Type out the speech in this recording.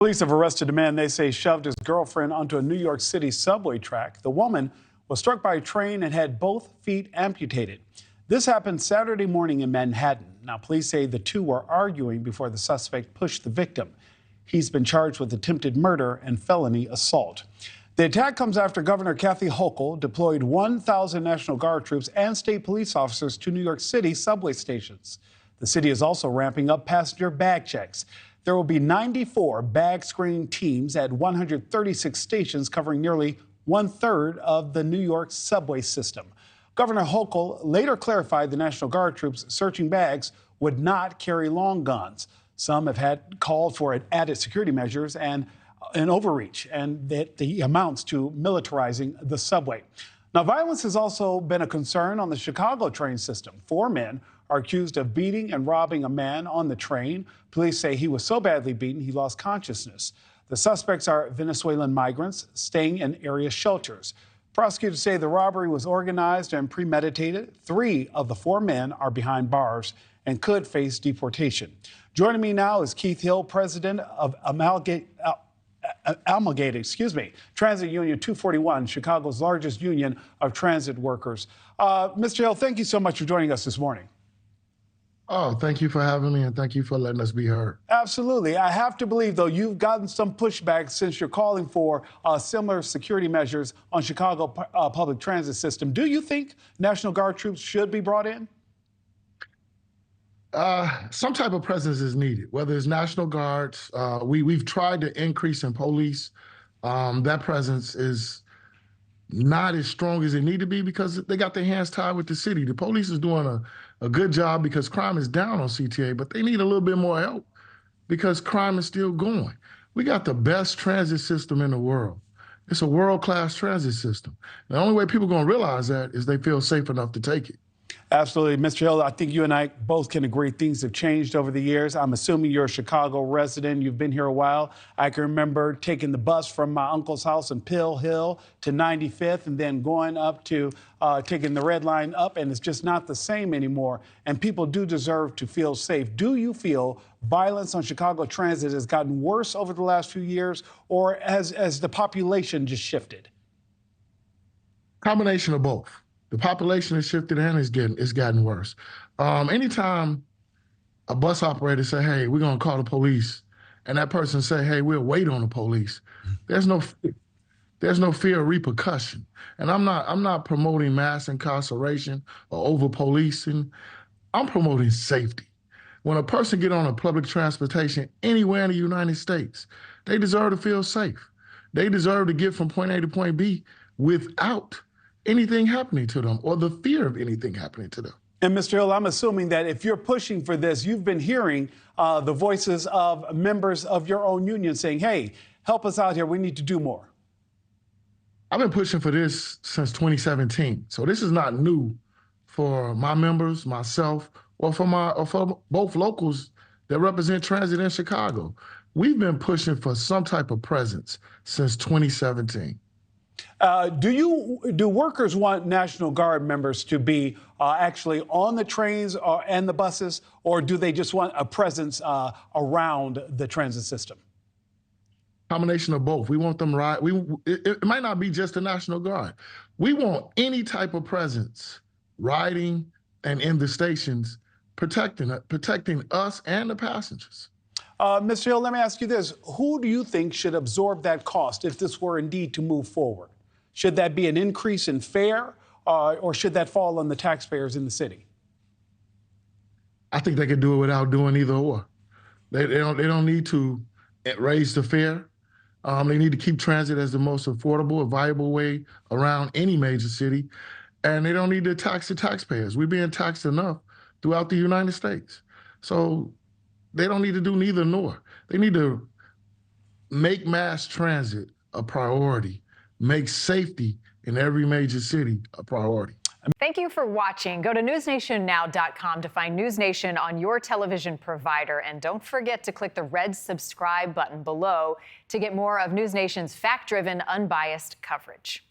Police have arrested a man they say shoved his girlfriend onto a New York City subway track. The woman was struck by a train and had both feet amputated. This happened Saturday morning in Manhattan. Now, police say the two were arguing before the suspect pushed the victim. He's been charged with attempted murder and felony assault. The attack comes after Governor Kathy Hochul deployed 1,000 National Guard troops and state police officers to New York City subway stations. The city is also ramping up passenger bag checks. There will be 94 bag screening teams at 136 stations covering nearly 1/3 of the New York subway system. Governor Hochul later clarified the National Guard troops searching bags would not carry long guns. Some have had called for added security measures and an overreach, and that the amounts to militarizing the subway. Now, violence has also been a concern on the Chicago train system. 4 men are accused of beating and robbing a man on the train. Police say he was so badly beaten he lost consciousness. The suspects are Venezuelan migrants staying in area shelters. Prosecutors say the robbery was organized and premeditated. 3 of the 4 men are behind bars and could face deportation. Joining me now is Keith Hill, president of Amalgamated Transit Union 241, Chicago's largest union of transit workers. Mr. Hill, thank you so much for joining us this morning. Oh, thank you for having me, and thank you for letting us be heard. Absolutely. I have to believe, though, you've gotten some pushback since you're calling for similar security measures on Chicago public transit system. Do you think National Guard troops should be brought in? Some type of presence is needed, whether it's National Guards. We've tried to increase in police. That presence is not as strong as it need to be because they got their hands tied with the city. The police is doing a good job because crime is down on CTA, but they need a little bit more help because crime is still going. We got the best transit system in the world. It's a world-class transit system. The only way people are going to realize that is they feel safe enough to take it. Absolutely. Mr. Hill, I think you and I both can agree things have changed over the years. I'm assuming you're a Chicago resident. You've been here a while. I can remember taking the bus from my uncle's house in Pill Hill to 95th and then going up to taking the Red Line up, and it's just not the same anymore. And people do deserve to feel safe. Do you feel violence on Chicago transit has gotten worse over the last few years, or has the population just shifted? Combination of both. The population has shifted and it's gotten worse. Anytime a bus operator say, hey, we're gonna call the police, and that person say, hey, we'll wait on the police, there's no fear of repercussion. And I'm not promoting mass incarceration or over-policing. I'm promoting safety. When a person get on a public transportation anywhere in the United States, they deserve to feel safe. They deserve to get from point A to point B without anything happening to them or the fear of anything happening to them. And Mr. Hill, I'm assuming that if you're pushing for this, you've been hearing the voices of members of your own union saying, hey, help us out here, we need to do more. I've been pushing for this since 2017. So this is not new for my members, myself, or for both locals that represent transit in Chicago. We've been pushing for some type of presence since 2017. Do workers want National Guard members to be actually on the trains and the buses, or do they just want a presence around the transit system? Combination of both. We want them right. It might not be just the National Guard. We want any type of presence riding and in the stations, protecting us and the passengers. Mr. Hill, let me ask you this. Who do you think should absorb that cost if this were indeed to move forward? Should that be an increase in fare, or should that fall on the taxpayers in the city? I think they could do it without doing either or. They don't need to raise the fare. They need to keep transit as the most affordable, viable way around any major city. And they don't need to tax the taxpayers. We're being taxed enough throughout the United States. So they don't need to do neither nor. They need to make mass transit a priority, make safety in every major city a priority. Thank you for watching. Go to newsnationnow.com to find NewsNation on your television provider. And don't forget to click the red subscribe button below to get more of NewsNation's fact-driven, unbiased coverage.